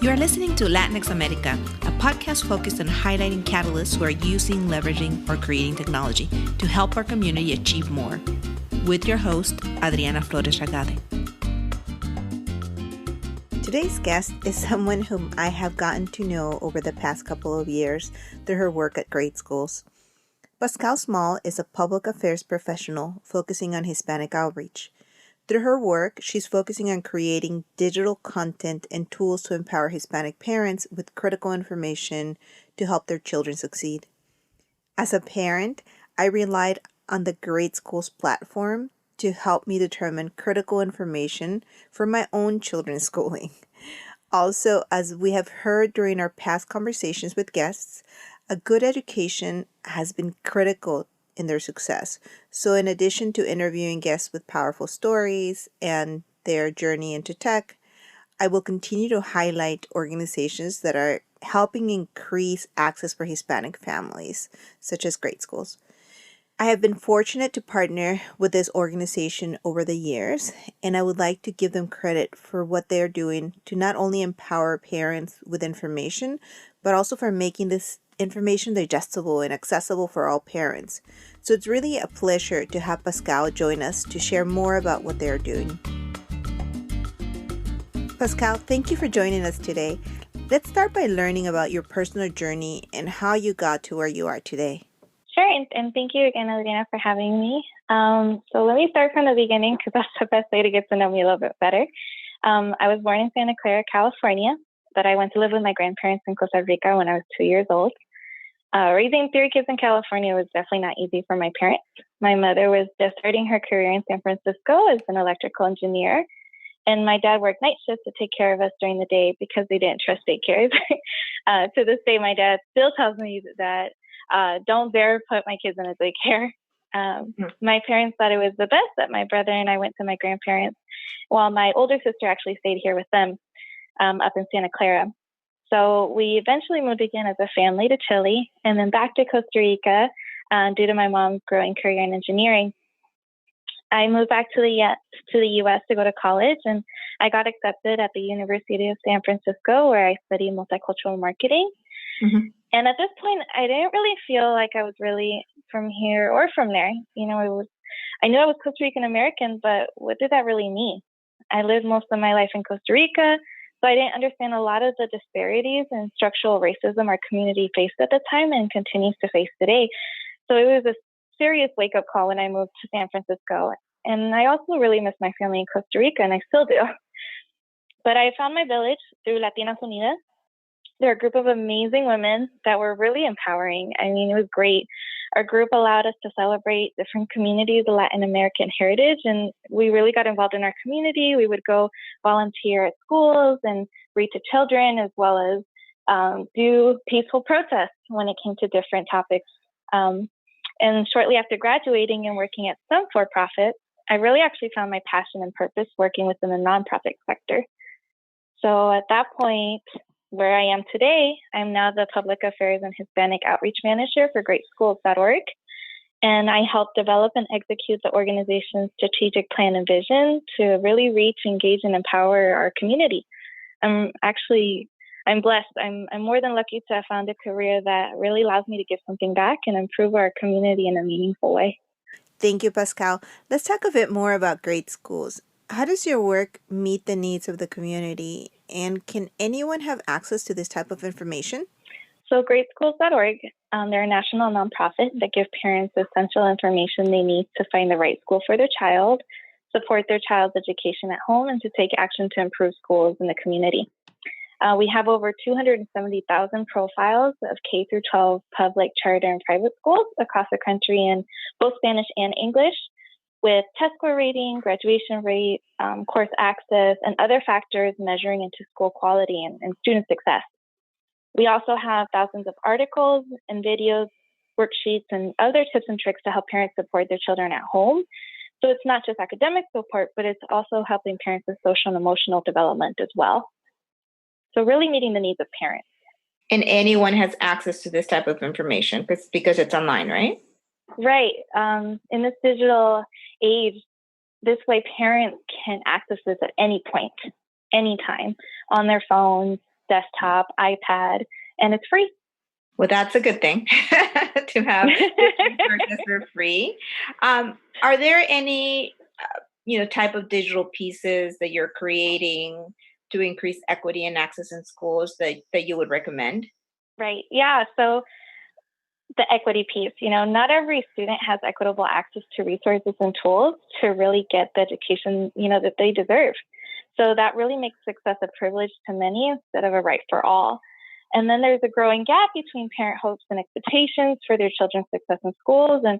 You are listening to Latinx America, a podcast focused on highlighting catalysts who are using, leveraging, or creating technology to help our community achieve more. With your host, Adriana Flores Ragade. Today's guest is someone whom I have gotten to know over the past couple of years through her work at GreatSchools. Pascale Small is a public affairs professional focusing on Hispanic outreach. Through her work, she's focusing on creating digital content and tools to empower Hispanic parents with critical information to help their children succeed. As a parent, I relied on the GreatSchools platform to help me determine critical information for my own children's schooling. Also, as we have heard during our past conversations with guests, a good education has been critical in their success. So in addition to interviewing guests with powerful stories and their journey into tech, I will continue to highlight organizations that are helping increase access for Hispanic families, such as GreatSchools. I have been fortunate to partner with this organization over the years, and I would like to give them credit for what they are doing to not only empower parents with information, but also for making this information digestible and accessible for all parents. So it's really a pleasure to have Pascale join us to share more about what they're doing. Pascale, thank you for joining us today. Let's start by learning about your personal journey and how you got to where you are today. Sure, and thank you again, Adriana, for having me. So let me start from the beginning because that's the best way to get to know me a little bit better. I was born in Santa Clara, California, but I went to live with my grandparents in Costa Rica when I was 2 years old. Raising 3 kids in California was definitely not easy for my parents. My mother was just starting her career in San Francisco as an electrical engineer, and my dad worked night shifts to take care of us during the day because they didn't trust daycares. To this day, my dad still tells me that don't dare put my kids in a daycare. My parents thought it was the best that my brother and I went to my grandparents, while my older sister actually stayed here with them up in Santa Clara. So we eventually moved again as a family to Chile and then back to Costa Rica due to my mom's growing career in engineering. I moved back to the U.S. to go to college, and I got accepted at the University of San Francisco, where I studied multicultural marketing. Mm-hmm. And at this point, I didn't really feel like I was really from here or from there. I knew I was Costa Rican American, but what did that really mean? I lived most of my life in Costa Rica, so I didn't understand a lot of the disparities and structural racism our community faced at the time and continues to face today. So it was a serious wake-up call when I moved to San Francisco. And I also really miss my family in Costa Rica, and I still do. But I found my village through Latinas Unidas. They're a group of amazing women that were really empowering. I mean, it was great. Our group allowed us to celebrate different communities of Latin American heritage, and we really got involved in our community. We would go volunteer at schools and read to children, as well as do peaceful protests when it came to different topics. And shortly after graduating and working at some for-profit, I really actually found my passion and purpose working within the nonprofit sector. So at that point, where I am today, I'm now the Public Affairs and Hispanic Outreach Manager for GreatSchools.org, and I help develop and execute the organization's strategic plan and vision to really reach, engage, and empower our community. I'm blessed. I'm more than lucky to have found a career that really allows me to give something back and improve our community in a meaningful way. Thank you, Pascale. Let's talk a bit more about GreatSchools. How does your work meet the needs of the community, and can anyone have access to this type of information? So GreatSchools.org, they're a national nonprofit that gives parents essential information they need to find the right school for their child, support their child's education at home, and to take action to improve schools in the community. We have over 270,000 profiles of K through 12 public, charter, and private schools across the country in both Spanish and English, with test score rating, graduation rate, course access, and other factors measuring into school quality and student success. We also have thousands of articles and videos, worksheets, and other tips and tricks to help parents support their children at home. So it's not just academic support, but it's also helping parents with social and emotional development as well. So really meeting the needs of parents. And anyone has access to this type of information because it's online, right? Right. In this digital age, this way parents can access this at any point, anytime, on their phones, desktop, iPad, and it's free. Well, that's a good thing to have resources for free. Are there any, type of digital pieces that you're creating to increase equity and access in schools that you would recommend? Right. Yeah. So the equity piece, not every student has equitable access to resources and tools to really get the education, that they deserve. So that really makes success a privilege to many instead of a right for all. And then there's a growing gap between parent hopes and expectations for their children's success in schools and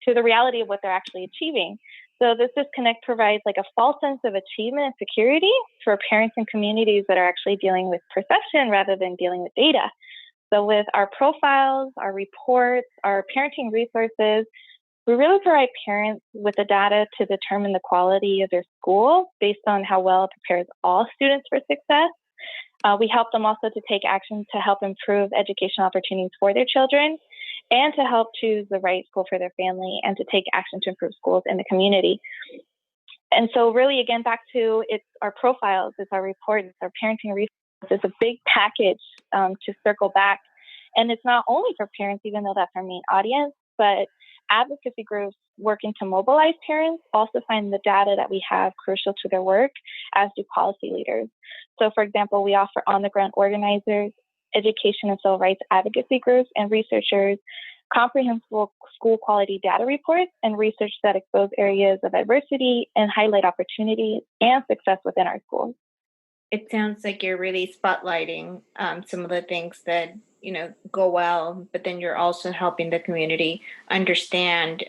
to the reality of what they're actually achieving. So this disconnect provides like a false sense of achievement and security for parents and communities that are actually dealing with perception rather than dealing with data. So with our profiles, our reports, our parenting resources, we really provide parents with the data to determine the quality of their school based on how well it prepares all students for success. We help them also to take action to help improve educational opportunities for their children and to help choose the right school for their family and to take action to improve schools in the community. And so really, again, back to it's our profiles, it's our reports, it's our parenting resources. It's a big package to circle back. And it's not only for parents, even though that's our main audience, but advocacy groups working to mobilize parents also find the data that we have crucial to their work, as do policy leaders. So, for example, we offer on-the-ground organizers, education and civil rights advocacy groups, and researchers comprehensive school quality data reports and research that expose areas of adversity and highlight opportunity and success within our schools. It sounds like you're really spotlighting some of the things that go well, but then you're also helping the community understand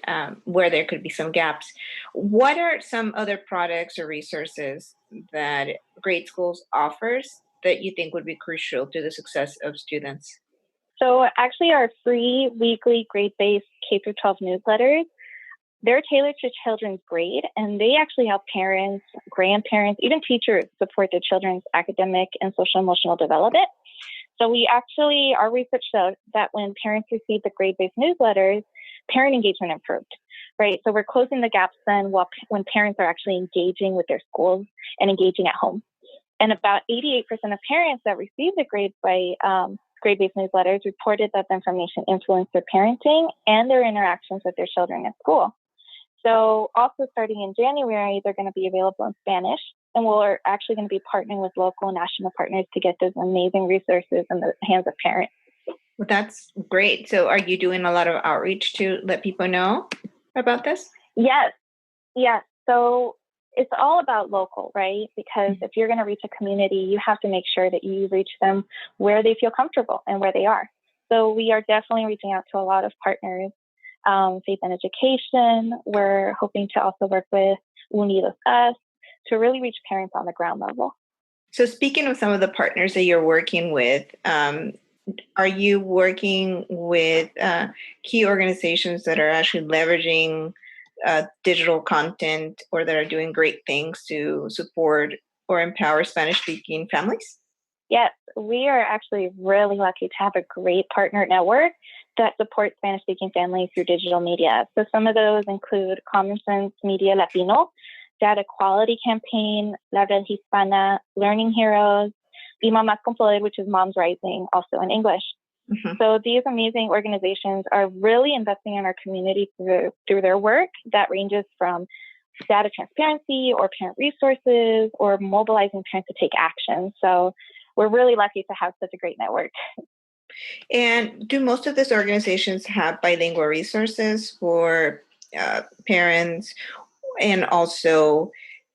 where there could be some gaps. What are some other products or resources that GreatSchools offers that you think would be crucial to the success of students? So actually our free weekly grade-based K-12 newsletters, they're tailored to children's grade, and they actually help parents, grandparents, even teachers support their children's academic and social emotional development. So our research showed that when parents receive the grade-based newsletters, parent engagement improved, right? So we're closing the gaps then when parents are actually engaging with their schools and engaging at home. And about 88% of parents that received the grade-based newsletters reported that the information influenced their parenting and their interactions with their children at school. So also starting in January, they're going to be available in Spanish, and we're actually going to be partnering with local and national partners to get those amazing resources in the hands of parents. Well, that's great. So are you doing a lot of outreach to let people know about this? Yes. So it's all about local, right? Because if you're going to reach a community, you have to make sure that you reach them where they feel comfortable and where they are. So we are definitely reaching out to a lot of partners. Faith and Education. We're hoping to also work with Unidos Us to really reach parents on the ground level. So speaking of some of the partners that you're working with, are you working with key organizations that are actually leveraging digital content or that are doing great things to support or empower Spanish-speaking families? Yes, we are actually really lucky to have a great partner network that supports Spanish-speaking families through digital media. So some of those include Common Sense Media Latino, Data Quality Campaign, La Red Hispana, Learning Heroes, Y Mamás con Poder, which is Moms Rising, also in English. Mm-hmm. So these amazing organizations are really investing in our community through their work that ranges from data transparency or parent resources or mobilizing parents to take action. So we're really lucky to have such a great network. And do most of these organizations have bilingual resources for parents? And also,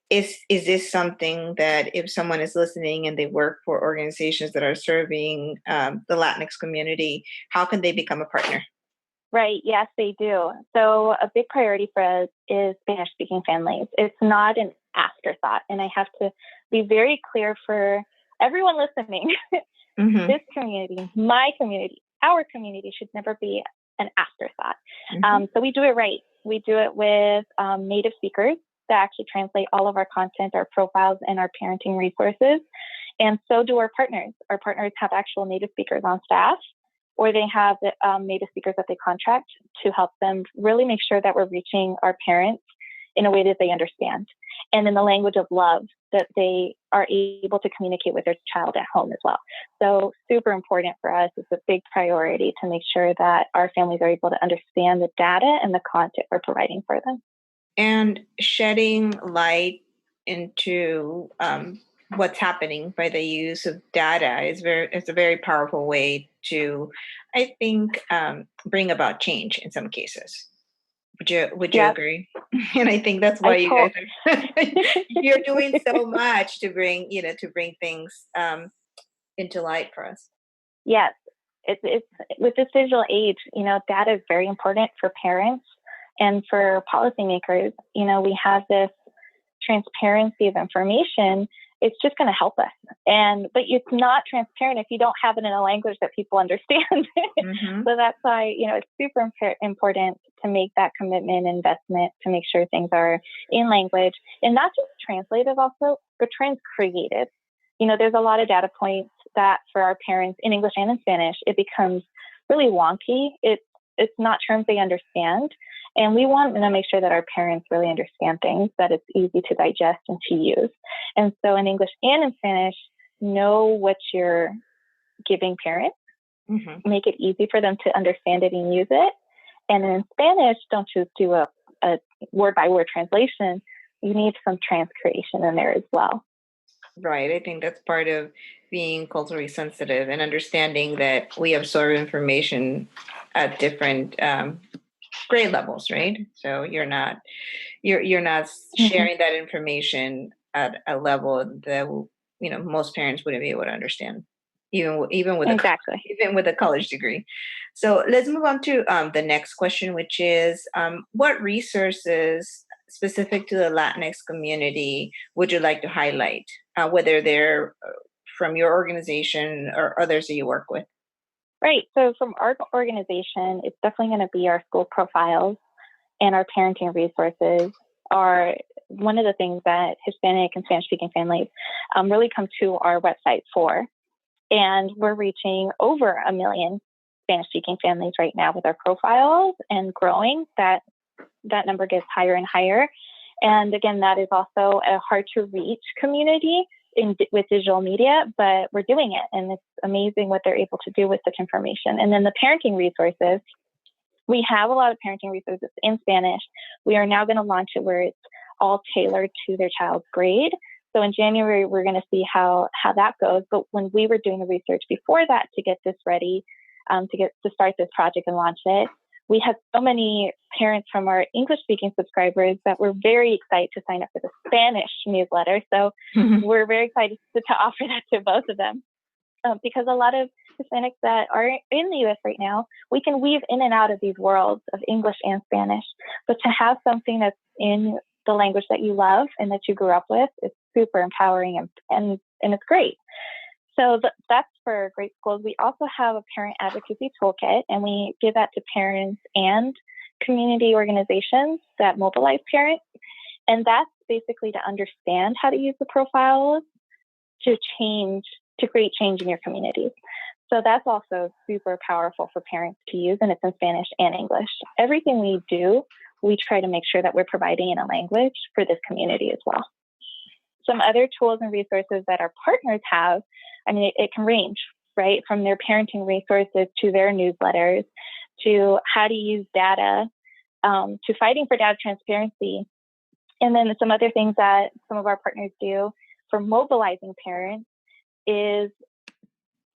is this something that if someone is listening and they work for organizations that are serving the Latinx community, how can they become a partner? Right. Yes, they do. So a big priority for us is Spanish-speaking families. It's not an afterthought. And I have to be very clear for everyone listening. Mm-hmm. This community, my community, our community should never be an afterthought. Mm-hmm. So we do it right. We do it with native speakers that actually translate all of our content, our profiles, and our parenting resources. And so do our partners. Our partners have actual native speakers on staff, or they have native speakers that they contract to help them really make sure that we're reaching our parents in a way that they understand, and in the language of love that they are able to communicate with their child at home as well. So super important for us. It's a big priority to make sure that our families are able to understand the data and the content we're providing for them. And shedding light into what's happening by the use of data it's a very powerful way to, I think, bring about change in some cases. Would you Yep. agree? And I think that's why you guys are you're doing so much to bring things into light for us. Yes, it's with this digital age, data is very important for parents and for policymakers. We have this transparency of information. It's just going to help us. But it's not transparent if you don't have it in a language that people understand. Mm-hmm. So that's why, it's super important to make that commitment, investment to make sure things are in language, and not just translated also, but transcreated. There's a lot of data points that for our parents in English and in Spanish, it becomes really wonky. It's not terms they understand. And we want to make sure that our parents really understand things, that it's easy to digest and to use. And so in English and in Spanish, know what you're giving parents, make it easy for them to understand it and use it. And in Spanish, don't just do a word by word translation. You need some transcreation in there as well. Right. I think that's part of being culturally sensitive and understanding that we absorb information at different grade levels, right? So you're not sharing that information at a level that most parents wouldn't be able to understand, even with a college degree. So let's move on to the next question, which is what resources specific to the Latinx community would you like to highlight, whether they're from your organization or others that you work with? Right. So from our organization, it's definitely going to be our school profiles, and our parenting resources are one of the things that Hispanic and Spanish-speaking families really come to our website for. And we're reaching over 1 million Spanish-speaking families right now with our profiles, and growing. That number gets higher and higher. And again, that is also a hard-to-reach community with digital media, but we're doing it. And it's amazing what they're able to do with such information. And then the parenting resources, we have a lot of parenting resources in Spanish. We are now going to launch it where it's all tailored to their child's grade. So in January, we're going to see how that goes. But when we were doing the research before that to get this ready, to start this project and launch it, we had so many parents from our English-speaking subscribers that were very excited to sign up for the Spanish newsletter. So we're very excited to offer that to both of them, because a lot of Hispanics that are in the U.S. right now, we can weave in and out of these worlds of English and Spanish. But to have something that's in the language that you love and that you grew up with, it's super empowering and it's great. So that's for GreatSchools. We also have a parent advocacy toolkit, and we give that to parents and community organizations that mobilize parents. And that's basically to understand how to use the profiles to create change in your communities. So that's also super powerful for parents to use, and it's in Spanish and English. Everything we do, we try to make sure that we're providing in a language for this community as well. Some other tools and resources that our partners have, it can range, right, from their parenting resources to their newsletters to how to use data, to fighting for data transparency. And then some other things that some of our partners do for mobilizing parents is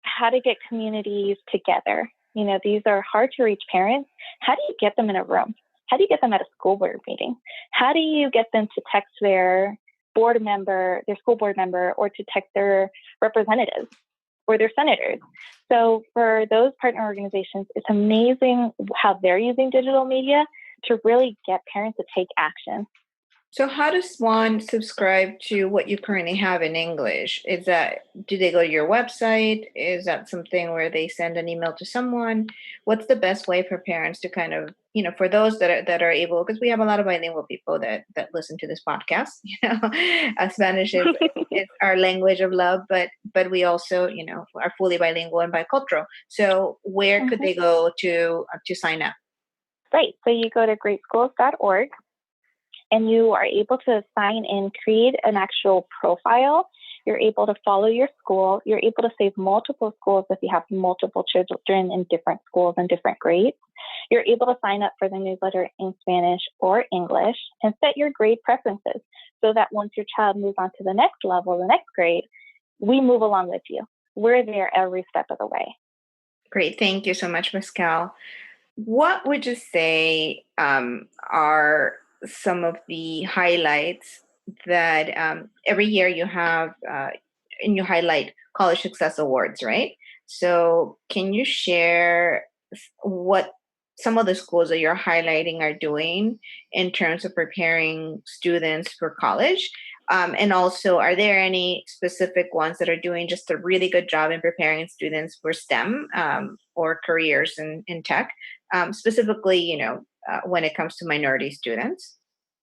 how to get communities together. These are hard to reach parents. How do you get them in a room? How do you get them at a school board meeting? How do you get them to text their school board member, or to text their representatives or their senators? So for those partner organizations, it's amazing how they're using digital media to really get parents to take action. So how does one subscribe to what you currently have in English? Do they go to your website? Is that something where they send an email to someone? What's the best way for parents to kind of, for those that are able, because we have a lot of bilingual people that listen to this podcast, Spanish is our language of love, but we also, are fully bilingual and bicultural. So where could they go to sign up? Right. So you go to greatschools.org. and you are able to sign in, create an actual profile. You're able to follow your school. You're able to save multiple schools if you have multiple children in different schools and different grades. You're able to sign up for the newsletter in Spanish or English and set your grade preferences so that once your child moves on to the next level, the next grade, we move along with you. We're there every step of the way. Great. Thank you so much, Pascale. What would you say are some of the highlights that every year you have and you highlight College Success Awards, right? So can you share what some of the schools that you're highlighting are doing in terms of preparing students for college? And also, are there any specific ones that are doing just a really good job in preparing students for STEM or careers in tech? Specifically, when it comes to minority students?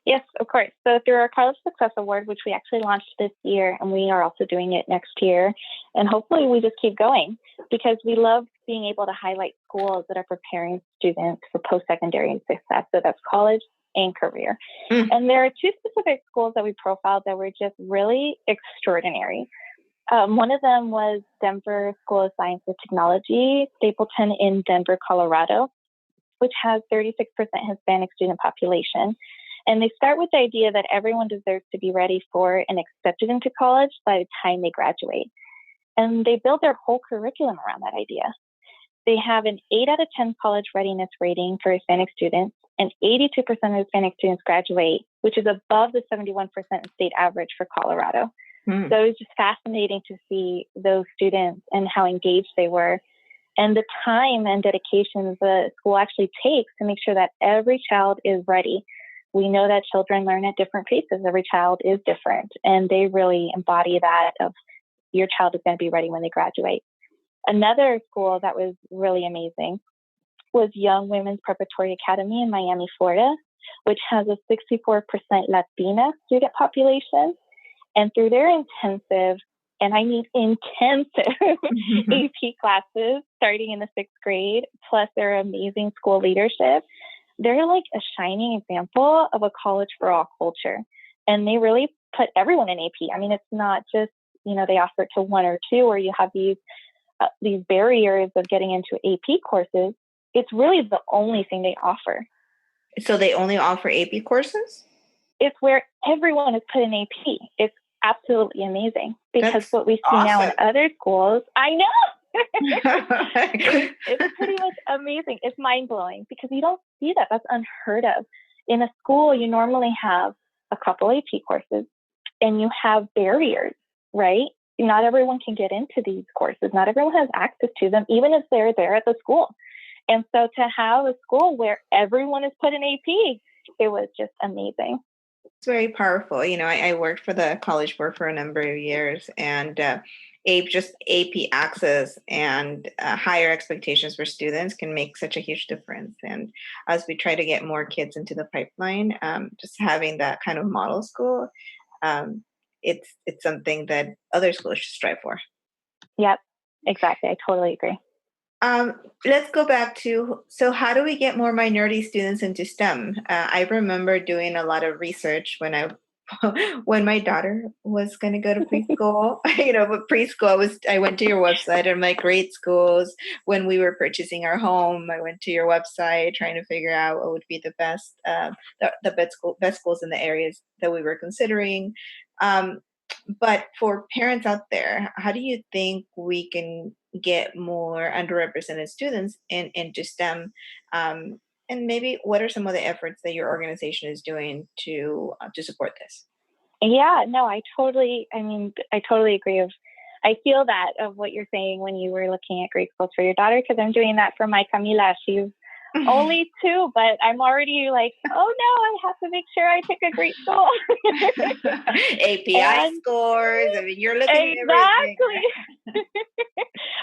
Yes, of course. So through our College Success Award, which we actually launched this year, and we are also doing it next year, and hopefully we just keep going because we love being able to highlight schools that are preparing students for post-secondary success. So that's college and career. And there are two specific schools that we profiled that were just really extraordinary. One of them was Denver School of Science and Technology, Stapleton in Denver, Colorado, which has 36% Hispanic student population. And they start with the idea that everyone deserves to be ready for and accepted into college by the time they graduate. And they build their whole curriculum around that idea. They have an 8 out of 10 college readiness rating for Hispanic students, and 82% of Hispanic students graduate, which is above the 71% state average for Colorado. So it was just fascinating to see those students and how engaged they were, and the time and dedication the school actually takes to make sure that every child is ready. We know that children learn at different paces. Every child is different, and they really embody that of your child is going to be ready when they graduate. Another school that was really amazing was Young Women's Preparatory Academy in Miami, Florida, which has a 64% Latina student population. And through their intensive, and I mean intensive, AP classes starting in the 6th grade, plus their amazing school leadership, they're like a shining example of a college for all culture. And they really put everyone in AP. I mean, it's not just, they offer it to one or two, or you have these barriers of getting into AP courses. It's really the only thing they offer. So they only offer AP courses? It's where everyone is put in AP. It's absolutely amazing because that's what we see awesome. now in other schools. I know. It's pretty much amazing. It's mind-blowing because you don't see that. That's unheard of. In a school, you normally have a couple AP courses and you have barriers, right? Not everyone can get into these courses. Not everyone has access to them, even if they're there at the school. And so to have a school where everyone is put in AP, it was just amazing. It's very powerful. I worked for the College Board for a number of years, and AP access and higher expectations for students can make such a huge difference. And as we try to get more kids into the pipeline, just having that kind of model school, it's something that other schools should strive for. Yep, exactly. I totally agree. Let's go back to, so how do we get more minority students into STEM? I remember doing a lot of research when my daughter was going to go to preschool, but preschool, I went to your website and my GreatSchools. When we were purchasing our home, I went to your website trying to figure out what would be the best, best schools in the areas that we were considering. But for parents out there, how do you think we can get more underrepresented students into STEM? And maybe what are some of the efforts that your organization is doing to support this? Yeah, no, I totally agree. I feel that of what you're saying when you were looking at GreatSchools for your daughter, because I'm doing that for my Camila. She's only 2, but I'm already like, oh no, I have to make sure I pick a great school. API scores. I mean, you're looking exactly. at everything.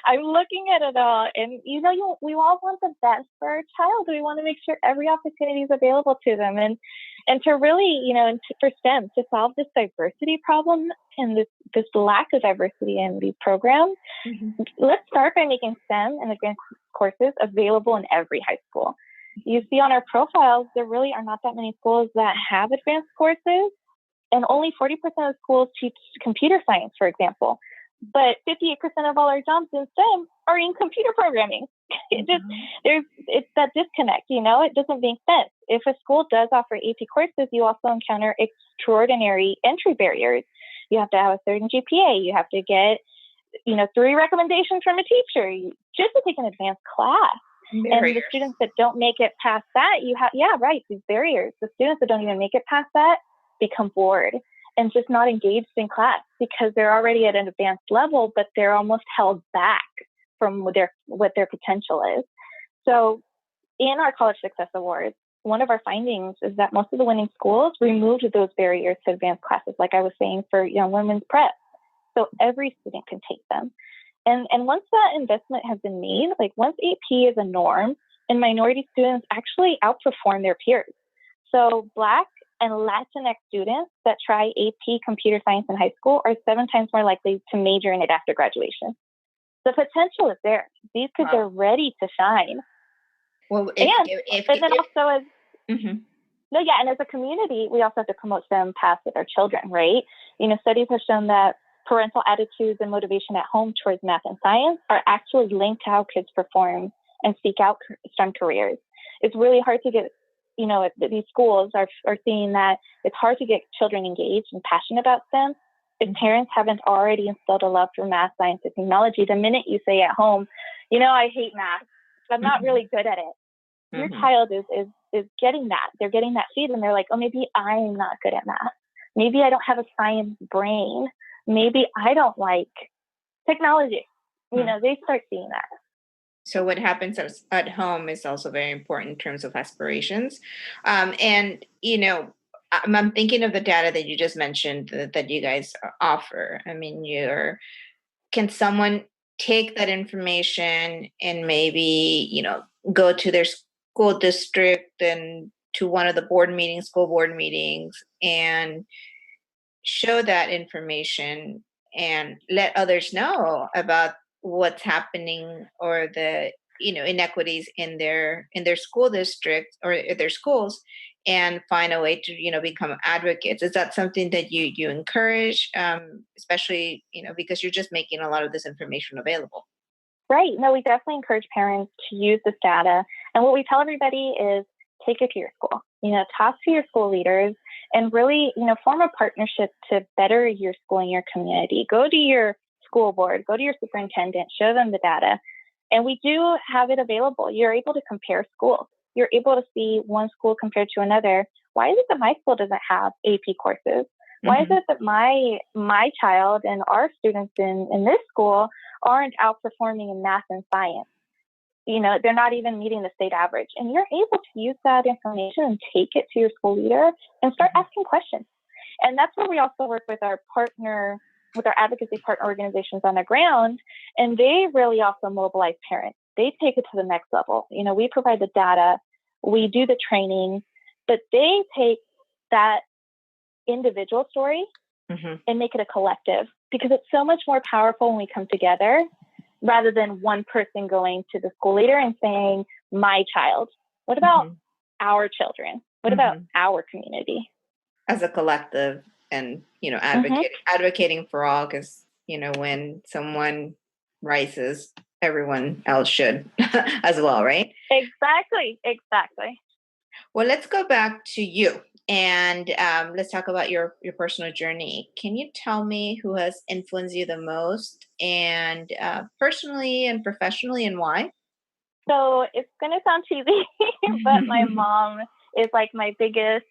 I'm looking at it all, and we all want the best for our child. We want to make sure every opportunity is available to them, and to really, for STEM to solve this diversity problem and this lack of diversity in these programs. Let's start by making STEM and the grant courses available in every high school. you see on our profiles, there really are not that many schools that have advanced courses, and only 40% of schools teach computer science, for example. But 58% of all our jobs in STEM are in computer programming. It's that disconnect, it doesn't make sense. If a school does offer AP courses, you also encounter extraordinary entry barriers. You have to have a certain GPA. You have to get, 3 recommendations from a teacher just to take an advanced class. And the students that don't make it past that, these barriers. The students that don't even make it past that become bored and just not engaged in class because they're already at an advanced level, but they're almost held back from what their potential is. So in our College Success Awards, one of our findings is that most of the winning schools removed those barriers to advanced classes, like I was saying, for young women's prep. So every student can take them. And once that investment has been made, like once AP is a norm, and minority students actually outperform their peers. So Black and Latinx students that try AP computer science in high school are 7 times more likely to major in it after graduation. The potential is there. These kids are ready to shine. Well, and as a community, we also have to promote STEM paths with our children, right? Studies have shown that parental attitudes and motivation at home towards math and science are actually linked to how kids perform and seek out STEM careers. It's really hard to get, these schools are seeing that it's hard to get children engaged and passionate about STEM if parents haven't already instilled a love for math, science, and technology. The minute you say at home, I hate math, I'm not really good at it. Your child is getting that. They're getting that seed, and they're like, oh, maybe I'm not good at math. Maybe I don't have a science brain. Maybe I don't like technology. They start seeing that. So what happens at home is also very important in terms of aspirations. I'm thinking of the data that you just mentioned that you guys offer. I mean, can someone take that information and maybe, go to their school district and to one of the school board meetings and show that information and let others know about what's happening or the inequities in their school district or their schools, and find a way to become advocates? Is that something that you encourage, especially because you're just making a lot of this information available? Right. No, we definitely encourage parents to use this data, and what we tell everybody is take it to your school. Talk to your school leaders and really form a partnership to better your school and your community. Go to your school board, go to your superintendent, show them the data. And we do have it available. You're able to compare schools. You're able to see one school compared to another. Why is it that my school doesn't have AP courses? Why is it that my child and our students in this school aren't outperforming in math and science? They're not even meeting the state average. And you're able to use that information and take it to your school leader and start asking questions. And that's where we also work with our advocacy partner organizations on the ground. And they really also mobilize parents. They take it to the next level. We provide the data, we do the training, but they take that individual story and make it a collective, because it's so much more powerful when we come together rather than one person going to the school leader and saying, my child. What about our children? What about our community? As a collective, and advocating for all, because when someone rises, everyone else should as well, right? Exactly. Well, let's go back to you, and let's talk about your personal journey. Can you tell me who has influenced you the most, and personally and professionally, and why? So it's going to sound cheesy, but my mom is like my biggest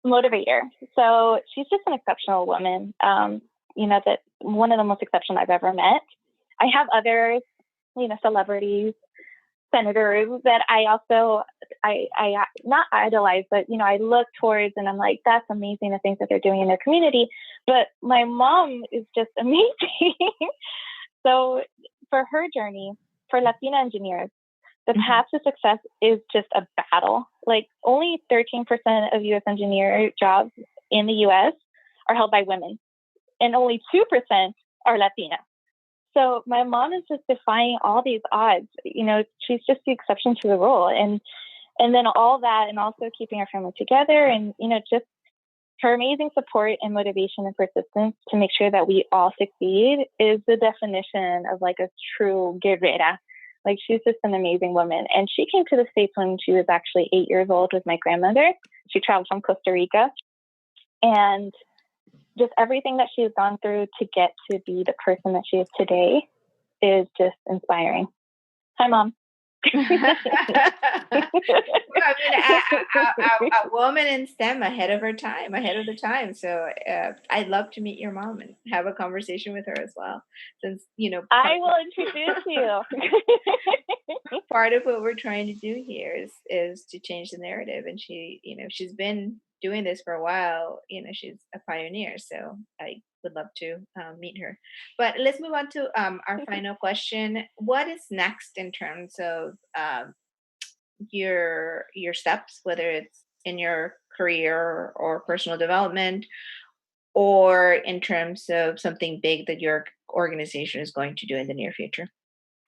motivator. So she's just an exceptional woman. That one of the most exceptional I've ever met. I have others, celebrities, senators that I not idolize, but I look towards, and I'm like, that's amazing, the things that they're doing in their community. But my mom is just amazing. So for her journey, for Latina engineers, the path to success is just a battle. Like only 13% of U.S. engineer jobs in the U.S. are held by women, and only 2% are Latina. So my mom is just defying all these odds. She's just the exception to the rule. And And then all that, and also keeping our family together, and, just her amazing support and motivation and persistence to make sure that we all succeed is the definition of like a true guerrera. Like, she's just an amazing woman. And she came to the States when she was actually 8 years old with my grandmother. She traveled from Costa Rica. And just everything that she has gone through to get to be the person that she is today is just inspiring. Hi, Mom. I mean, a woman in STEM ahead of the time. So I'd love to meet your mom and have a conversation with her as well. Since, I will introduce you. Part of what we're trying to do here is to change the narrative. And she's been doing this for a while. She's a pioneer. So I would love to meet her. But let's move on to our final question. What is next in terms of your steps, whether it's in your career or personal development, or in terms of something big that your organization is going to do in the near future?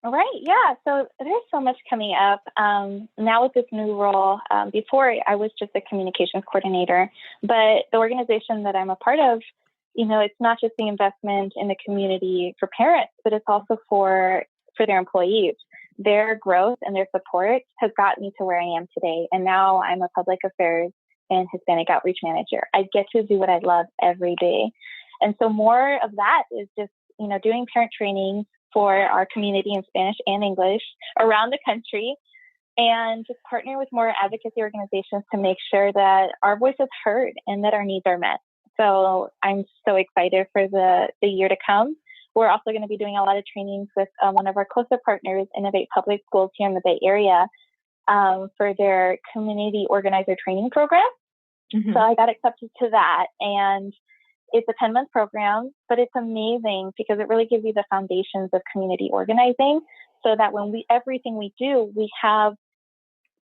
Right. Yeah. So there's so much coming up now with this new role. Before, I was just a communications coordinator, but the organization that I'm a part of, it's not just the investment in the community for parents, but it's also for their employees. Their growth and their support has gotten me to where I am today. And now I'm a public affairs and Hispanic outreach manager. I get to do what I love every day. And so more of that is just, doing parent trainings for our community in Spanish and English around the country, and just partnering with more advocacy organizations to make sure that our voice is heard and that our needs are met. So I'm so excited for the year to come. We're also going to be doing a lot of trainings with one of our closer partners, Innovate Public Schools here in the Bay Area, for their community organizer training program. Mm-hmm. So I got accepted to that. And it's a 10-month program, but it's amazing because it really gives you the foundations of community organizing, so that when everything we do, we have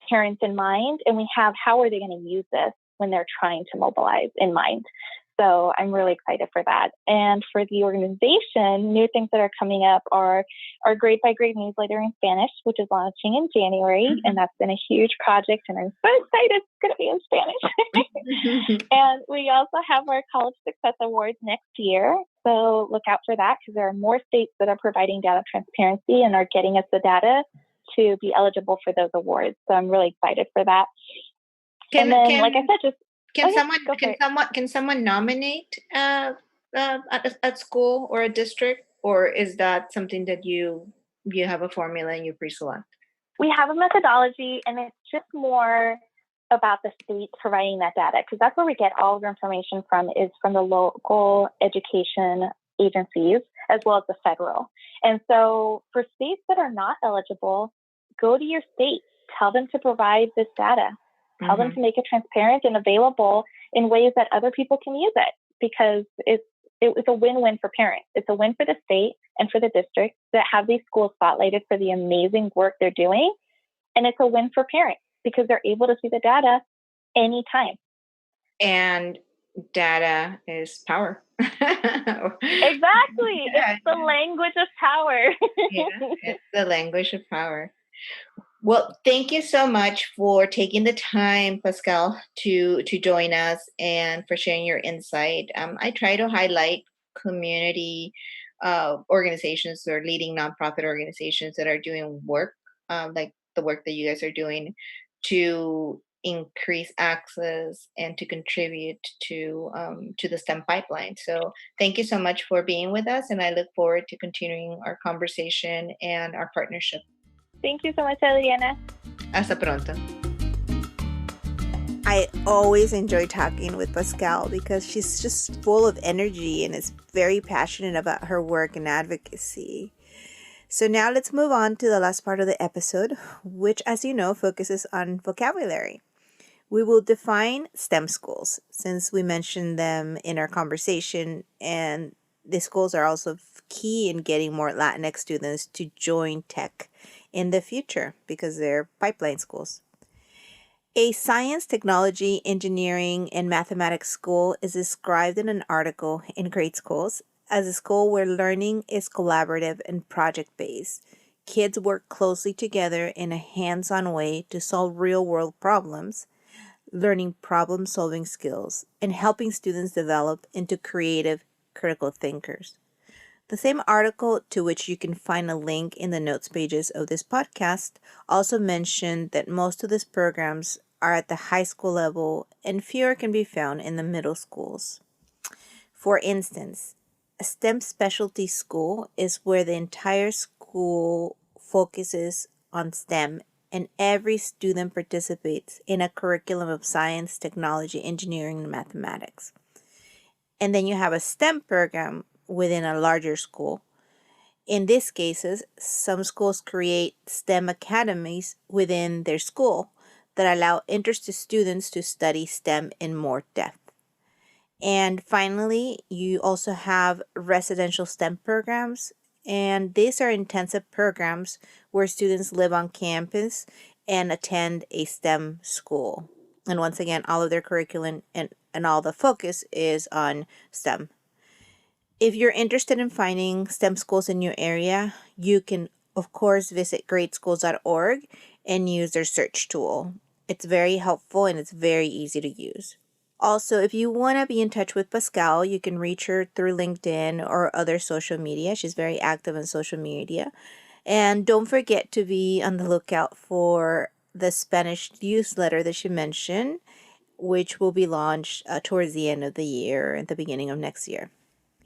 parents in mind, and we have how are they going to use this when they're trying to mobilize in mind. So I'm really excited for that. And for the organization, new things that are coming up are our Grade by Grade newsletter in Spanish, which is launching in January. Mm-hmm. And that's been a huge project, and I'm so excited it's going to be in Spanish. And we also have our College Success Awards next year. So look out for that, because there are more states that are providing data transparency and are getting us the data to be eligible for those awards. So I'm really excited for that. Like I said, just Can someone nominate at school or a district, or is that something that you have a formula and you pre-select? We have a methodology, and it's just more about the state providing that data, because that's where we get all of our information from, is from the local education agencies as well as the federal. And so for states that are not eligible, go to your state, tell them to provide this data. Tell them to make it transparent and available in ways that other people can use it, because it's a win-win for parents. It's a win for the state and for the district that have these schools spotlighted for the amazing work they're doing. And it's a win for parents because they're able to see the data anytime. And data is power. Exactly. Yeah. It's the language of power. Yeah, it's the language of power. Well, thank you so much for taking the time, Pascale, to join us and for sharing your insight. I try to highlight community organizations or leading nonprofit organizations that are doing work, like the work that you guys are doing, to increase access and to contribute to the STEM pipeline. So thank you so much for being with us, and I look forward to continuing our conversation and our partnership. Thank you so much, Adriana. Hasta pronto. I always enjoy talking with Pascale because she's just full of energy and is very passionate about her work and advocacy. So now let's move on to the last part of the episode, which, as you know, focuses on vocabulary. We will define STEM schools, since we mentioned them in our conversation, and the schools are also key in getting more Latinx students to join tech in the future because they're pipeline schools. A science, technology, engineering, and mathematics school is described in an article in GreatSchools as a school where learning is collaborative and project-based, kids work closely together in a hands-on way to solve real-world problems, learning problem-solving skills, and helping students develop into creative, critical thinkers. The same article, to which you can find a link in the notes pages of this podcast, also mentioned that most of these programs are at the high school level and fewer can be found in the middle schools. For instance, a STEM specialty school is where the entire school focuses on STEM and every student participates in a curriculum of science, technology, engineering, and mathematics. And then you have a STEM program within a larger school. In these cases, some schools create STEM academies within their school that allow interested students to study STEM in more depth. And finally, you also have residential STEM programs, and these are intensive programs where students live on campus and attend a STEM school. And once again, all of their curriculum and all the focus is on STEM. If you're interested in finding STEM schools in your area, you can, of course, visit greatschools.org and use their search tool. It's very helpful and it's very easy to use. Also, if you want to be in touch with Pascale, you can reach her through LinkedIn or other social media. She's very active on social media. And don't forget to be on the lookout for the Spanish newsletter that she mentioned, which will be launched towards the end of the year and the beginning of next year.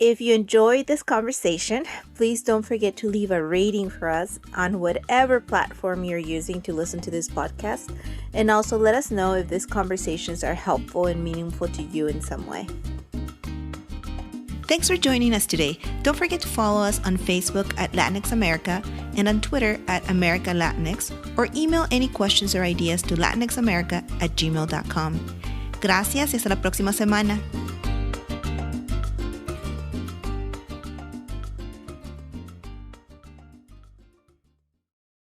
If you enjoyed this conversation, please don't forget to leave a rating for us on whatever platform you're using to listen to this podcast. And also let us know if these conversations are helpful and meaningful to you in some way. Thanks for joining us today. Don't forget to follow us on Facebook at Latinx America and on Twitter at America Latinx, or email any questions or ideas to latinxamerica@gmail.com. Gracias y hasta la próxima semana.